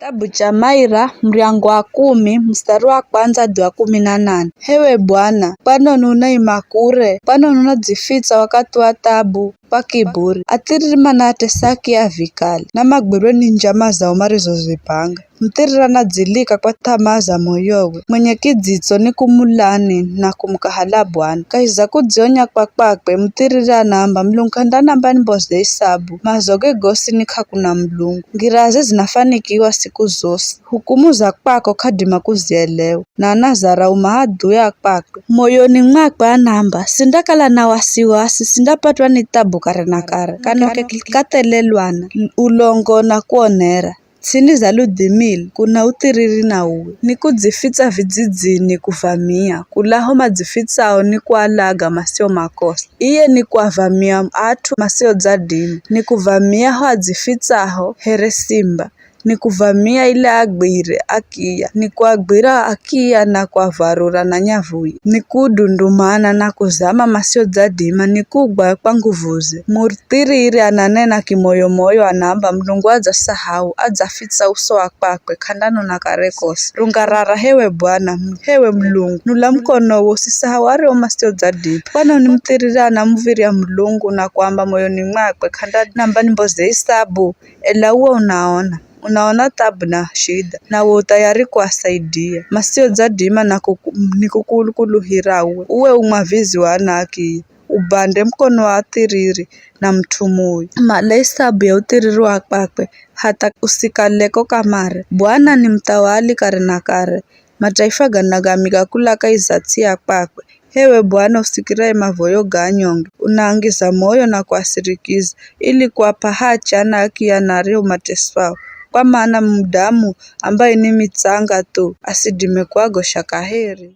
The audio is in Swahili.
Kitabu cha Maira mlango wa 10 mstari wa kwanza hadi wa 18. Hewe Bwana, pano nuna imakure, pano nuna jifitsa wakati wa taabu pa kiburi, atiririma na atesaki ya vikali, na magberwe ni njama zao marizozipanga. Mtirira na dzilika kwa tamaa za moyowe, mwenye kidzitso ni kumulani na kumkahala Bwana. Kaiza kudzionya kwakwe mtirira namba mlungu kandanamba nimboze isabu, mazoge gosi nikakuna mlungu. Ngiraze zinafanikiwa siku zose, hukumu za kwako kadima kuzielewa, na nazara umahadhuya kwakwe. Moyoni mwakwe anamba, sindakala na wasiwasi, sindapatwa ni tabu kare na kare, kanoke katelelwana, ulongo na kuonera. Tsini za ludhimili, kuna utiriri na uwe. Ni kudzifitsa vidzidzini kuvamia, kulaho madzifitsao ni kualaga masio makosa. Iye ni kuavamia atu masio dzadini, ni kuvamia ho adzifitsaho here simba. Ni kuvamia ile agwire akia, ni kuagwira akia na kuavarura na nyavuyi, ni kudundumana na kuzama masio dzadima, ni kugwa kwa nguvuze. Murtiriri ananena kimoyomoyo anamba mlungu adzasahau, adzafitsa uso wakwakwe kandano na karekosi. Rungarara hewe Bwana, hewe mlungu, nula mkono usisahau areo masio dzadima. Pano ni mtiriri anamuviria mlungu na kwamba moyoni mwakwe kanda namba nimboze isabu, ela uwe unaona tabu na shida, na uwe tayari kuwasaidia. Masio dzadima na ni kukuluhira uwe umwavizi wana aki, ubande mkono wa atiriri na mtumui. Mala isabu ya utiriri wa kwakwe, hata usikaleko kamare. Bwana ni mtawali kare na kare, mataifa ganagamika kulaka izatsi ya kwakwe. Hewe Bwana, usikirae mavoyo ganyonge, unaangiza moyo na kuasirikiza, ili kuwapa hacha na akia na reo mateswao. Kwa maana mdamu ambaye ni mitsanga tu, asidime kuagosha kaheri.